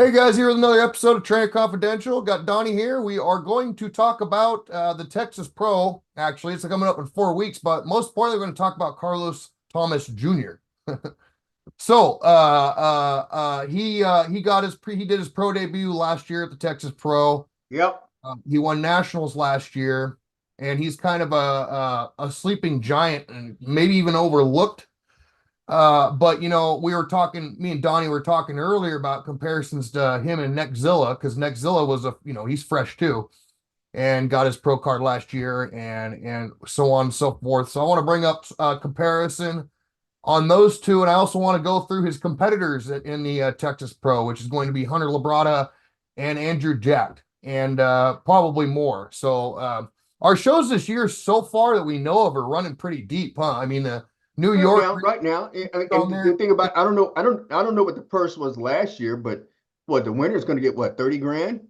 Hey guys, here with another episode of Trainer Confidential. Got Donnie here. We are going to talk about the Texas Pro. Actually, it's coming up in 4 weeks, but most importantly, we're going to talk about Carlos Thomas Jr. He did his pro debut last year at the Texas Pro. Yep. He won nationals last year, and he's kind of a sleeping giant and maybe even overlooked. But me and Donnie were talking earlier about comparisons to him and Nexzilla, because Nexzilla was he's fresh too and got his pro card last year and so on and so forth. So I want to bring up a comparison on those two, and I also want to go through his competitors in the Texas Pro, which is going to be Hunter Labrada and Andrew Jacked, and probably more. So our shows this year so far that we know of are running pretty deep, huh? I mean, the New Right York now, right now. on And the there. thing about I don't know what the purse was last year, but what the winner's going to get what 30 grand,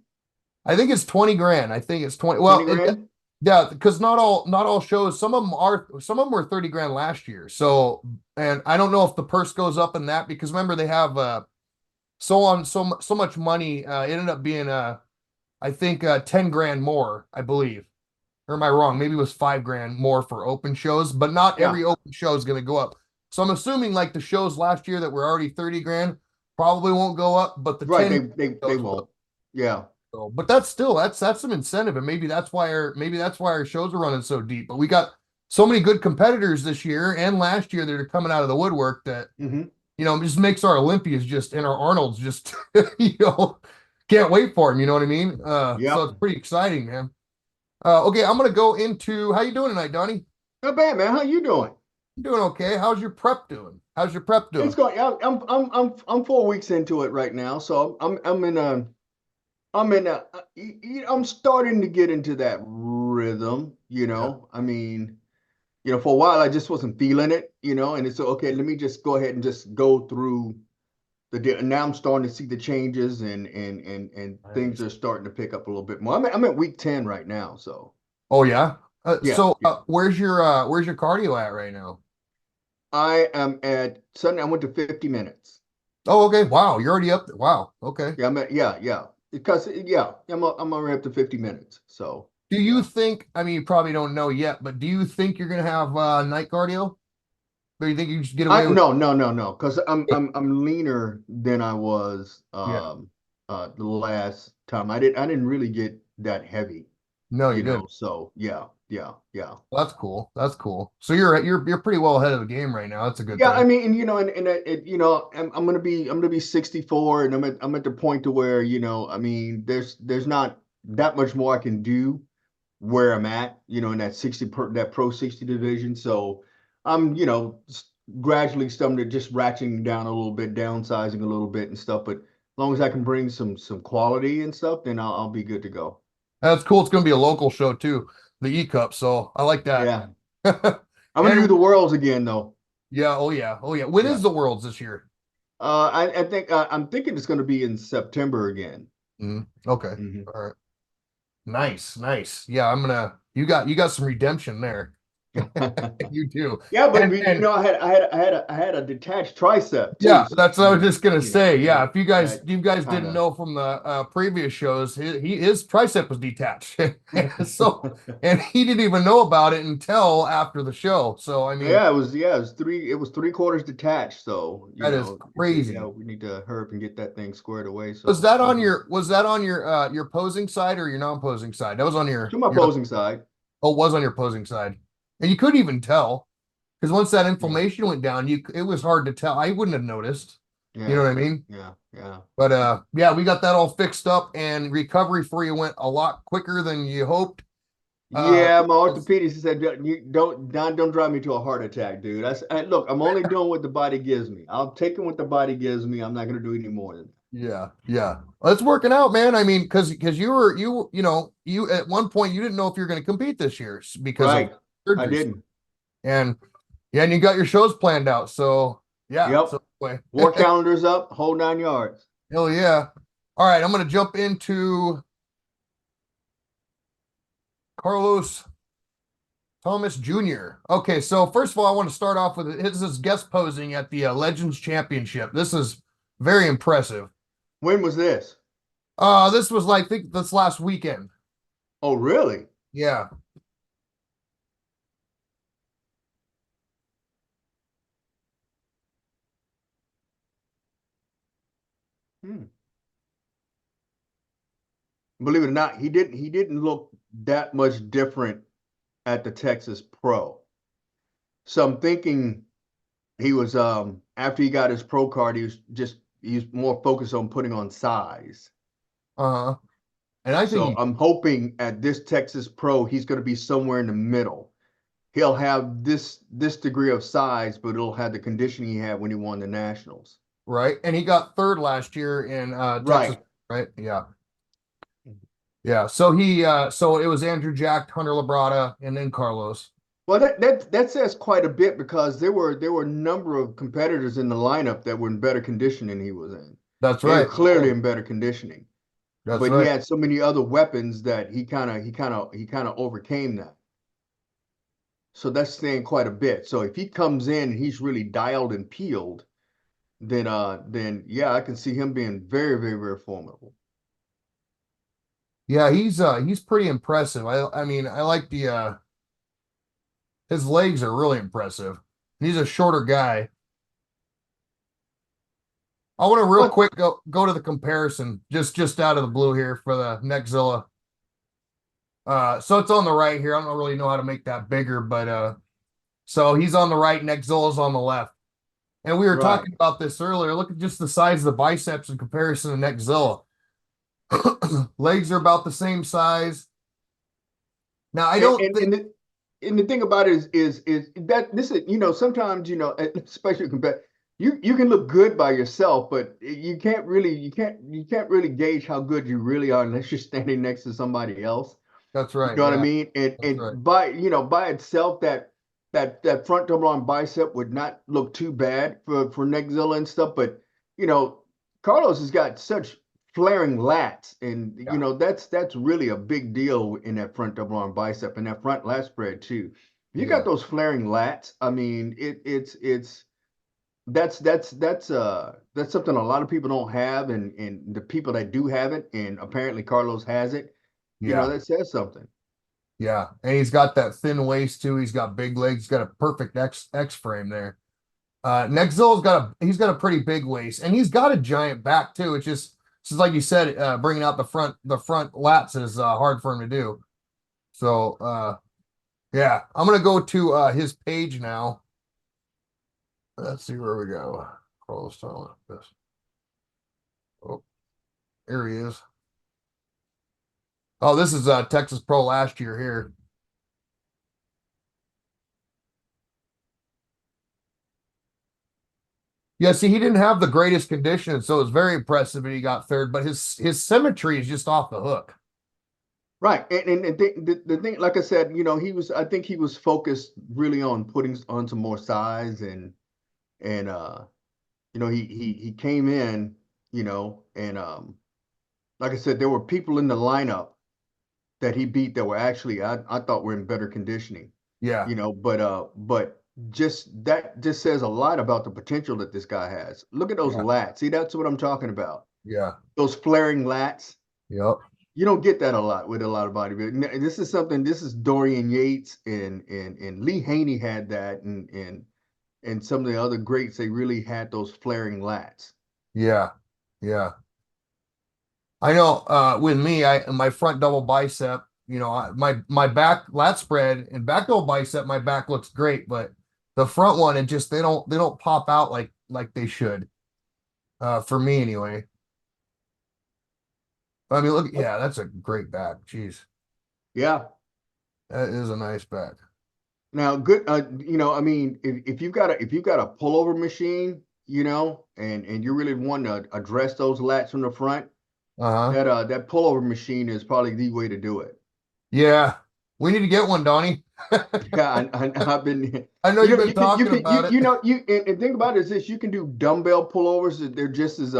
I think it's 20 grand. I think it's 20. 20 Well, grand. yeah, because not all shows. Some of them were 30 grand last year. So, and I don't know if the purse goes up in that, because remember they have so much money. It ended up being I think 10 grand more, I believe. Or am I wrong? Maybe it was 5 grand more for open shows, but not Yeah, every open show is going to go up. So I'm assuming like the shows last year that were already 30 grand probably won't go up, but the right. 10 They shows will. won't. Yeah, So, but that's some incentive, and maybe that's why our shows are running so deep. But we got so many good competitors this year and last year that are coming out of the woodwork that hmm just makes our Olympias just and our Arnolds just can't wait for them. You know what I mean? So yep. it's pretty exciting, man. Okay, I'm gonna go into how you doing tonight, Donnie? Not bad, man. How you doing? I'm doing okay. How's your prep doing? How's your prep It's doing? going. I'm 4 weeks into it right now, so I'm starting to get into that rhythm. Yeah. I mean. For a while I just wasn't feeling it, and it's okay. Let me just go ahead and just go through now I'm starting to see the changes and things Nice. are starting to pick up a little bit more. I'm at week 10 right now, so Oh yeah. yeah, yeah. Where's your cardio at right now? I am at Sunday. I went to 50 minutes. Oh, okay. Wow, you're already up there. Wow. Okay. Yeah, because I'm already up to 50 minutes. So Do you yeah. think, I mean, you probably don't know yet, but do you think you're gonna have night cardio? Or you think you just get I away with no, because I'm leaner than I was Yeah. the last time. I didn't really get that heavy. No, you didn't. So yeah. Well, that's cool. That's cool. So you're pretty well ahead of the game right now. That's a good Yeah, I thing. mean, I'm gonna be 64, and I'm at the point to where, I mean, there's not that much more I can do where I'm at, in that pro 60 division. So I'm, gradually starting to just ratcheting down a little bit, downsizing a little bit and stuff. But as long as I can bring some quality and stuff, then I'll be good to go. That's cool. It's gonna be a local show too, the E Cup. So I like that. Yeah. I'm gonna do And the Worlds again though. yeah, oh yeah, oh yeah. When Yeah. is the Worlds this year? I think I'm thinking it's gonna be in September again. Okay. hmm All right. Nice, nice. Yeah, you got some redemption there. You do. Yeah, but And I had a detached tricep too. yeah, So that's what I was just gonna say. Yeah, if that you guys kind didn't of know from the previous shows, his tricep was detached. So, and he didn't even know about it until after the show. So, I mean, it was three quarters detached. So that is he said, yeah, crazy. we need to hurry up and get that thing squared away. Was So that I'm on good. your posing side or your non-posing side? That was on To my your posing side. oh, it was on your posing side. And you couldn't even tell because once that Yeah, inflammation went down, it was hard to tell. I wouldn't have noticed. You know yeah, what I mean? yeah. But yeah, we got that all fixed up, and recovery for you went a lot quicker than you hoped. Yeah, my Because orthopedist said, You don't drive me to a heart attack, dude. Look, I'm only doing what the body gives me. I'm taking what the body gives me. I'm not going to do any more than yeah, yeah, well, it's working out, man. I mean, because you at one point you didn't know if you're going to compete this year that. because of Right. I surgeries, didn't. and yeah, and you got your shows planned out. So yeah, Yep. so anyway, War calendar's up, whole 9 yards. hell yeah. All right, I'm going to jump into Carlos Thomas Jr. Okay, so first of all, I want to start off with his guest posing at the Legends Championship. This is very impressive. When was this? This was like, I think this last weekend. Oh, really? Yeah. Hmm. Believe it or not, he didn't look that much different at the Texas Pro. So I'm thinking he was after he got his pro card, he was more focused on putting on size. Uh-huh. And I think So I'm hoping at this Texas Pro, he's going to be somewhere in the middle. He'll have this degree of size, but it'll have the conditioning he had when he won the nationals. right. And he got third last year in Texas, Right. right? Yeah. Yeah. So so it was Andrew Jacked, Hunter Labrada, and then Carlos. Well, that says quite a bit because there were a number of competitors in the lineup that were in better condition than he was in. That's They were right. clearly in better conditioning, That's but he right. had so many other weapons that he kind of overcame that. So that's saying quite a bit. So if he comes in and he's really dialed and peeled, then yeah, I can see him being very, very, very formidable. Yeah, he's pretty impressive. I mean, I like the his legs are really impressive. He's a shorter guy. I want to real What? quick go to the comparison just out of the blue here for the Nexzilla. So it's on the right here. I don't really know how to make that bigger, but so he's on the right, Nexzilla's on the left. And we were Right. talking about this earlier. Look at just the size of the biceps in comparison to Nexzilla. Legs are about the same size. Now I And don't and think and the, and the thing about it is that this is sometimes especially compared you can look good by yourself, but you can't really gauge how good you really are unless you're standing next to somebody else. that's You right. know what I Yeah, mean? And that's and right. by itself that front double arm bicep would not look too bad for Neckzilla and stuff, but you know Carlos has got such flaring lats, and Yeah, that's really a big deal in that front double arm bicep and that front lat spread too. If you got yeah, those flaring lats, I mean it's that's something a lot of people don't have, and the people that do have it, and apparently Carlos has it, yeah, that says something. yeah. And he's got that thin waist too. He's got big legs. He's got a perfect X frame there. Nexzilla's he's got a pretty big waist, and he's got a giant back too. It's just like you said, bringing out the front lats is hard for him to do. So yeah, I'm gonna go to his page now. Let's see where we go. Carlos Tunnel. This. Oh, here he is. Oh, this is Texas Pro last year here. Yeah, see, he didn't have the greatest condition, so it's very impressive that he got third. But his symmetry is just off the hook. Right. And the thing, like I said, I think he was focused really on putting on some more size, and he came in, and like I said, there were people in the lineup that he beat that were actually I thought were in better conditioning, Yeah, but just says a lot about the potential that this guy has. Look at those yeah, lats. See, that's what I'm talking about. yeah, Those flaring lats. yep, You don't get that a lot with a lot of bodybuilding. This is Dorian Yates and Lee Haney had that, and some of the other greats, they really had those flaring lats. yeah, yeah. I know. With me, my front double bicep. My back lat spread and back double bicep. My back looks great, but the front one, it just they don't pop out like they should. For me anyway. I mean, look, yeah, that's a great back. Jeez, Yeah. that is a nice back. Now, good. I mean, if you've got a pullover machine, and you really want to address those lats from the front, Uh-huh. that pullover machine is probably the way to do it. Yeah, we need to get one, Donnie. Yeah, I've been. I know You you've know, been you can you talking can about it. and think about it is this: you can do dumbbell pullovers. They're just as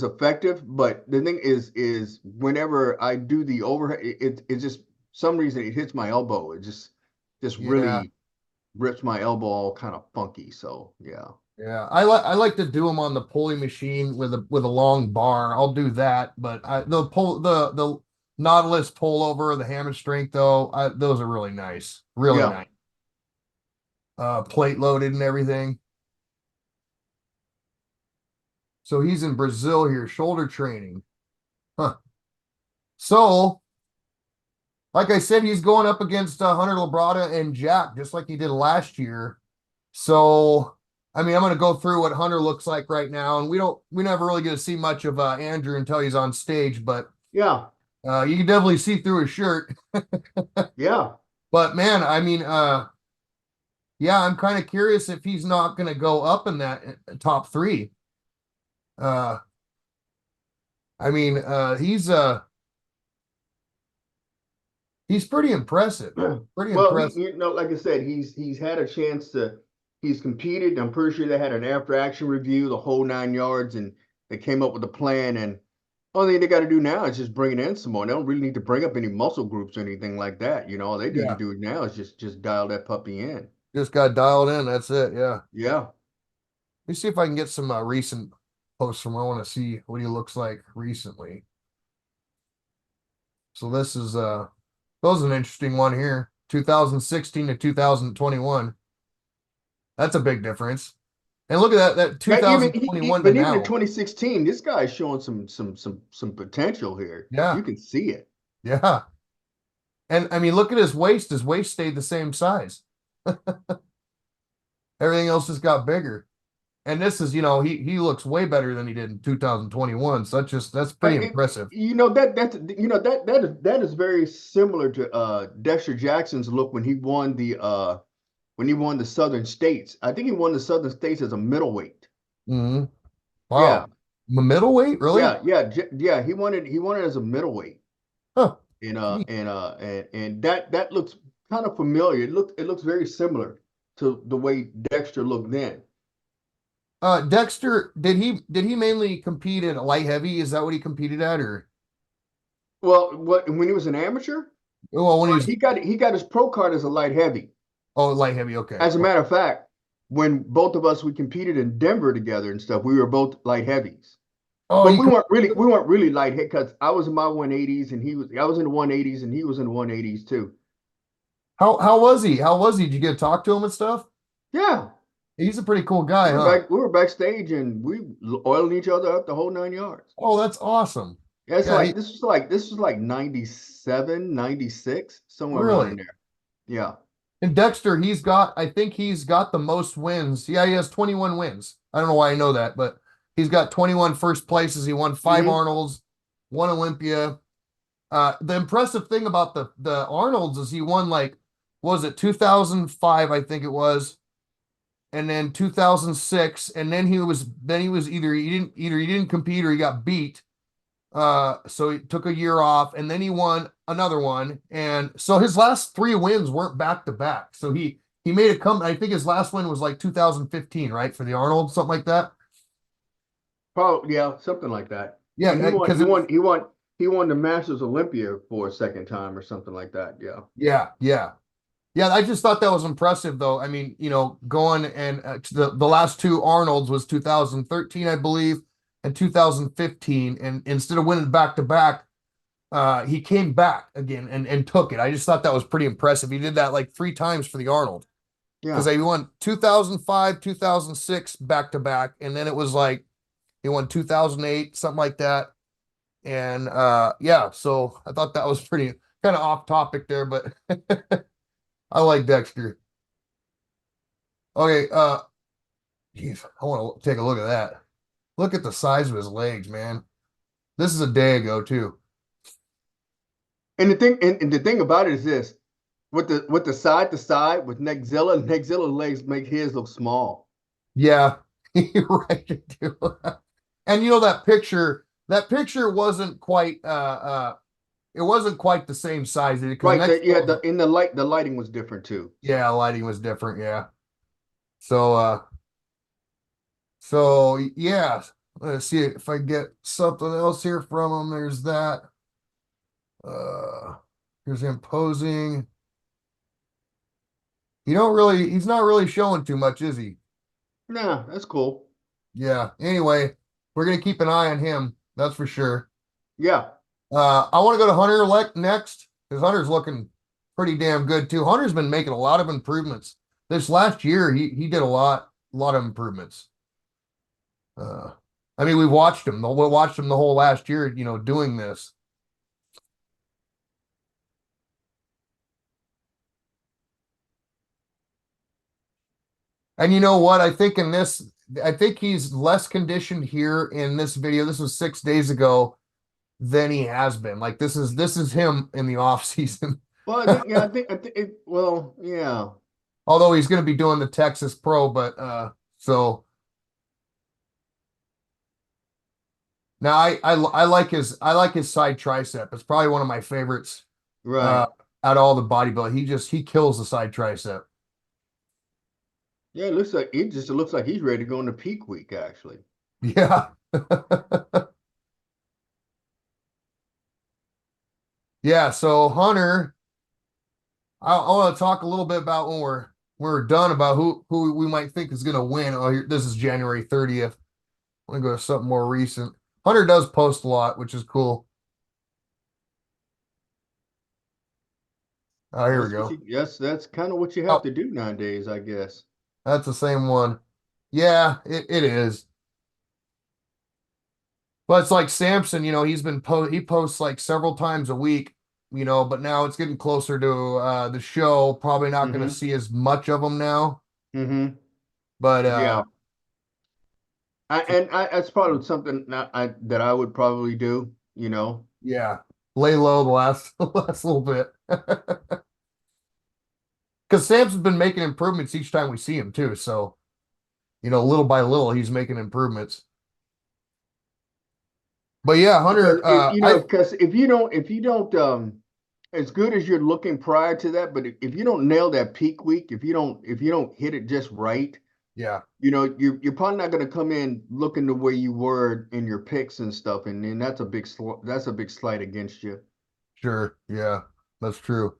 effective. But the thing is whenever I do the overhead, it just some reason it hits my elbow. It just Yeah, really rips my elbow all kind of funky. So yeah. Yeah, I like to do them on the pulley machine with a long bar. I'll do that, but the Nautilus pullover, the hammer strength though, those are really nice, really Yeah. nice. Plate loaded and everything. So he's in Brazil here, shoulder training. Huh. So, like I said, he's going up against Hunter Labrada and Jack, just like he did last year. So, I mean, I'm going to go through what Hunter looks like right now, and we never really get to see much of Andrew until he's on stage, but Yeah. you can definitely see through his shirt. Yeah. But man, I mean, yeah, I'm kind of curious if he's not going to go up in that top three. Uh, I mean, he's pretty impressive, pretty Well, impressive. like I said, he's had a chance to he's competed. I'm pretty sure they had an after action review, the whole 9 yards, and they came up with a plan. And only thing they got to do now is just bring it in some more. They don't really need to bring up any muscle groups or anything like that. All they need to Yeah, do now is just dial that puppy in. just got dialed in. That's it. Yeah. Yeah. Let me see if I can get some recent posts from. I want to see what he looks like recently. So this is that was an interesting one here. 2016 to 2021. That's a big difference. And look at that Yeah, even he, 2021 to but even in now. 2016, this guy's showing some potential here. Yeah. You can see it. Yeah. And I mean, look at his waist. His waist stayed the same size. Everything else just got bigger. And this is, he looks way better than he did in 2021. So that's pretty impressive. That is very similar to Dexter Jackson's look when he won the Southern States. I think he won the Southern States as a middleweight. Hmm. Yeah, Wow. Middleweight, really? yeah. He won it as a middleweight, Huh. and Gee. that looks kind of familiar. It looks very similar to the way Dexter looked then. Dexter, did he mainly compete at light heavy? Is that what he competed at, or Well, when he was an amateur, well, when he was he got his pro card as a light heavy. light heavy? Okay. As a matter of fact, when both of us we competed in Denver together and stuff, we were both light heavies. Oh, But you com- we weren't really light heavy because I was in my 180s and I was in the 180s and he was in the 180s too. how was he? How was he? Did you get to talk to him and stuff? Yeah, He's a pretty cool guy, huh? we were backstage and we oiling each other up the whole 9 yards. Oh, that's awesome. Yeah, it's Yeah, like this was like 97, 96, somewhere around in really. there. Yeah. And Dexter, I think he's got the most wins. Yeah, he has 21 wins. I don't know why I know that, but he's got 21 first places. He won five Hmm. Arnolds, one Olympia. The impressive thing about the Arnolds is he won like, what was it, 2005, I think it was, and then 2006, and then he was either he didn't compete or he got beat. So he took a year off, and then he won another one. And so his last three wins weren't back to back. So he made a come. I think his last win was like 2015, right, for the Arnold, something like that. Probably, yeah, something like that. And Yeah, because he won the Masters Olympia for a second time or something like that. Yeah. yeah. I just thought that was impressive, though. I mean, going and the last two Arnolds was 2013, I believe, and 2015, and instead of winning back to back, he came back again and took it. I just thought that was pretty impressive. He did that like three times for the Arnold because Yeah. he won 2005, 2006 back to back, and then it was like he won 2008, something like that. And yeah, so I thought that was pretty kind of off topic there, but I like Dexter. Okay, geez, I want to take a look at that. Look at the size of his legs, man. This is a day ago too. And the thing about it is this, with the side to side with Neckzilla legs make his look small. Yeah, you're right, too. And that picture wasn't quite it wasn't quite the same size because Right. next The lighting was different too. yeah, lighting was different, yeah. So yeah, let's see if I get something else here from him. There's that. Uh here's him posing. He's not really showing too much, is he? Nah, that's cool. Yeah. Anyway, we're gonna keep an eye on him. That's for sure. Yeah. I want to go to Hunter next because Hunter's looking pretty damn good too. Hunter's been making a lot of improvements. This last year, he did a lot of improvements. Uh, I mean, we watched him the whole last year, doing this. And you know what? I think he's less conditioned here in this video. This was 6 days ago than he has been. Like this is him in the off season. Well, I think yeah, I think well, yeah. Although he's going to be doing the Texas Pro, but so now I like his side tricep. It's probably one of my favorites uh Right. out of all the bodybuilding. He kills the side tricep. Yeah, it looks like he's ready to go into peak week actually. Yeah. Yeah, so Hunter, I want to talk a little bit about when we're done about who we might think is going to win. Oh, here, this is January 30th. I'm going to go to something more recent. Hunter does post a lot, which is cool. Oh, here we go. That's kind of what you have Oh, to do nowadays, I guess. that's the same one. Yeah, it is. But it's like Samson, he posts like several times a week, but now it's getting closer to the show. Probably not going to Mm-hmm. see as much of them now. Mm-hmm. But Yeah. That's probably something that I would probably do, you know. yeah, lay low the last last little bit. Because Samson's been making improvements each time we see him too. So, little by little, he's making improvements. But yeah, Because Hunter, if you don't as good as you're looking prior to that, but if you don't nail that peak week, if you don't hit it just right, yeah, you're probably not going to come in looking the way you were in your picks and stuff, and then that's a big slight against you. sure, yeah, that's true.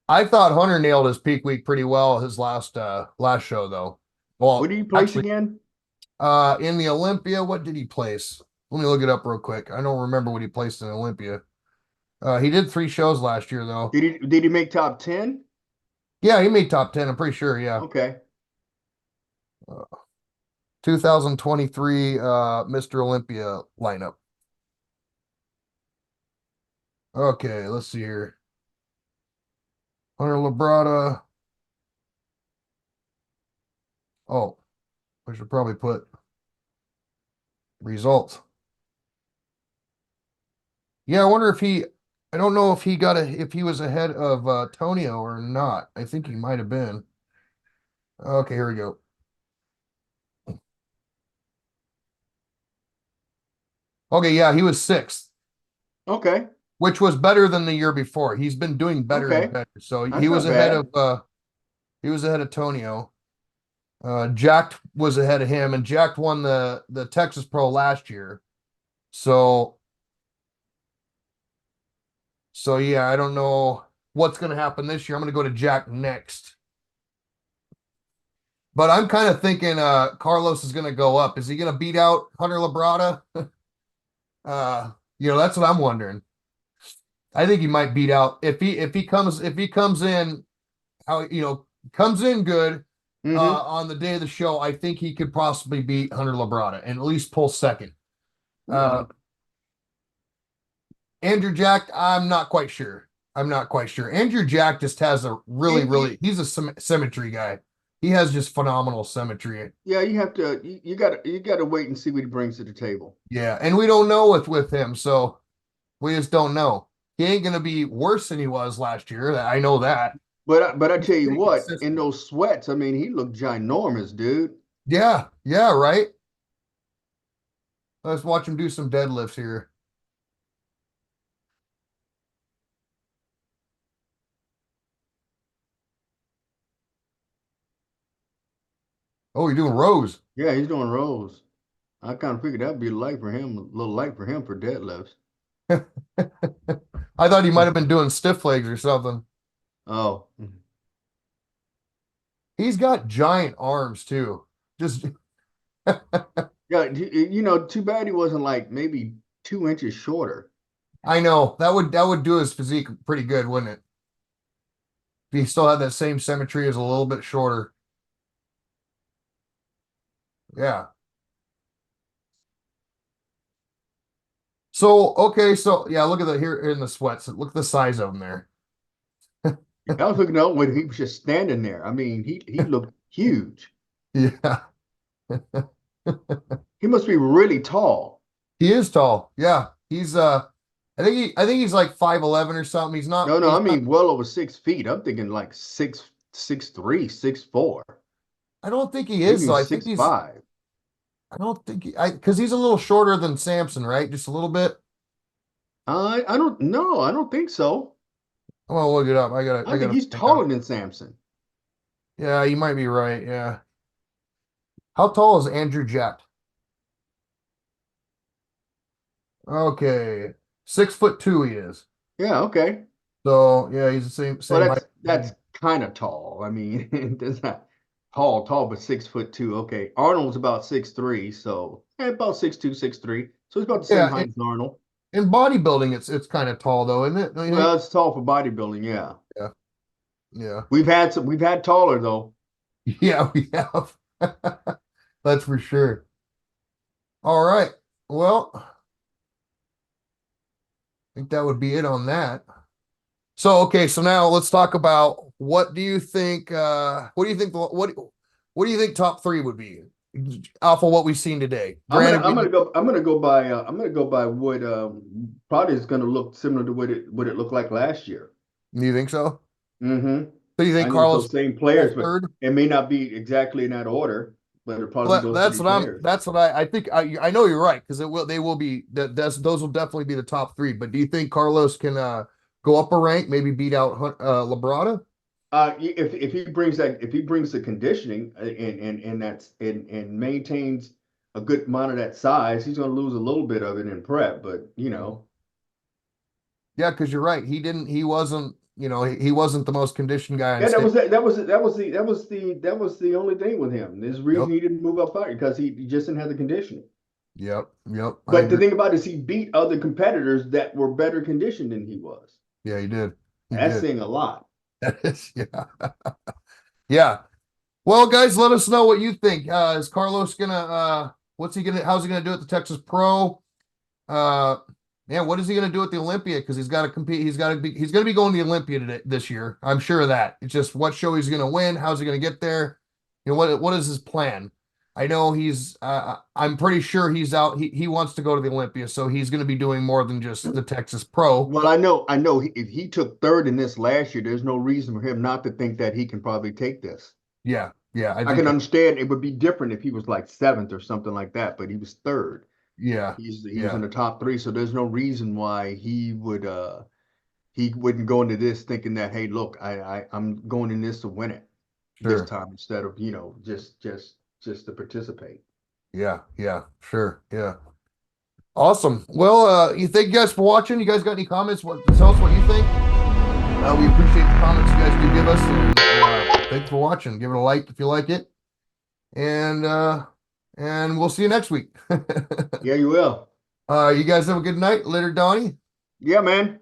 I thought Hunter nailed his peak week pretty well his last show though. What Well, do you place actually, again? in the Olympia, what did he place? Let me look it up real quick. I don't remember what he placed in Olympia. He did 3 shows last year though. Did he make top 10? Yeah, he made top 10. I'm pretty sure. Yeah. Okay. 2023 Mr. Olympia lineup. Okay, let's see here. Hunter Labrada. Oh, I should probably put results. Yeah, I wonder I don't know if he was ahead of Tonio or not. I think he might have been. Okay, here we go. Okay, yeah, he was sixth, Okay. which was better than the year before. He's been doing better and Okay. better. So That's not bad. he was ahead of Tonio. Jacked was ahead of him, and Jacked won the Texas Pro last year. So yeah, I don't know what's gonna happen this year. I'm gonna go to Jack next. But I'm kind of thinking Carlos is gonna go up. Is he gonna beat out Hunter Labrada? That's what I'm wondering. I think he might beat out if he comes in how comes in good Mm-hmm. on the day of the show. I think he could possibly beat Hunter Labrada and at least pull second. Yeah. Uh, Andrew Jack, I'm not quite sure. I'm not quite sure. Andrew Jack just has a really, It, really, he's a symmetry guy. He has just phenomenal symmetry. yeah, you gotta wait and see what he brings to the table. Yeah, and we don't know with him, so we just don't know. He ain't gonna be worse than he was last year. I know that. But I He's tell you pretty what, in consistent. those sweats, I mean, he looked ginormous, dude. Yeah, yeah, right. Let's watch him do some deadlifts here. Oh, you're doing rows. Yeah, he's doing rows. I kind of figured that'd be light for him, a little light for him for deadlifts. I thought he might have been doing stiff legs or something. Oh, He's got giant arms too. Just Yeah, you know, too bad he wasn't like maybe 2 inches shorter. I know that would do his physique pretty good, wouldn't it? If he still had that same symmetry as a little bit shorter. Yeah. So okay, so yeah, look at the here in the sweats. Look at the size of them there. I was looking up when he was just standing there. I mean, he looked huge. Yeah. He must be really tall. He is tall. Yeah. He's I think he's like 5'11" or something. No, no, He's I not mean well over 6 feet. I'm thinking like 6'3", 6'4", I don't think he maybe is even though. 6'5". I don't think I because he's a little shorter than Samson, right? Just a little bit. I don't know. I don't think so. I'm gonna look it up. I I think gotta he's find out. taller than Samson. Yeah, you might be right. Yeah. How tall is Andrew Jack? Okay. 6'2" he is. Yeah, okay. So yeah, he's the Well, same height. that's kind of tall. I mean, that's not tall, but 6'2". Okay, Arnold's about 6'3", so about 6'2", 6'3". So he's about the same Yeah, height as Arnold. in bodybuilding it's kind of tall though, isn't it? Don't you think? Well, it's tall for bodybuilding. Yeah, Yeah. Yeah. we've had taller though. Yeah, we have. That's for sure. All right. Well, I think that would be it on that. So, okay, so now let's talk about what do you think what do you think top three would be off of what we've seen today? Granted, we I'm gonna go by what probably is gonna look similar to what it looked like last year. you think so? Mm-hmm. So you I think know it's Carlos those same go players, but third? it may not be exactly in that order, but it'll probably be Well, those three players. that's what I think I know you're right because it will they will be those will definitely be the top three. But do you think Carlos can go up a rank, maybe beat out Labrada? If he brings the conditioning and maintains a good amount of that size, he's going to lose a little bit of it in prep. But you know, Yeah, because you're right. He wasn't, he wasn't the most conditioned guy on yeah, stage. that was the only thing with him. There's a reason Yep. he didn't move up higher because he just didn't have the conditioning. Yep. Yep. I But the agree. thing about it is he beat other competitors that were better conditioned than he was. Yeah, he did. He That's did. saying a lot. That is, yeah. Yeah. Well, guys, let us know what you think. Is Carlos gonna how's he gonna do at the Texas Pro? Uh yeah, what is he gonna do at the Olympia? Because he's got to compete, he's gonna be going to the Olympia this year. I'm sure of that. It's just what show he's gonna win, how's he gonna get there? What is his plan? I know I'm pretty sure he's out. He wants to go to the Olympia, so he's gonna be doing more than just the Texas Pro. Well, I know. If he took third in this last year, there's no reason for him not to think that he can probably take this. Yeah, yeah, I I can think understand it would be different if he was like seventh or something like that, but he was third. yeah, He was in yeah, the top three, so there's no reason why he wouldn't go into this thinking that, hey, look, I'm going in this to win it this sure. time instead of, you know, just to participate. Yeah, yeah, sure. Yeah. Awesome. Well, you thank you guys for watching. You guys got any comments? Tell us what you think. We appreciate the comments you guys do give us, and thanks for watching. Give it a like if you like it, and we'll see you next week. Yeah, you will. You guys have a good night. Later, Donnie. Yeah, man.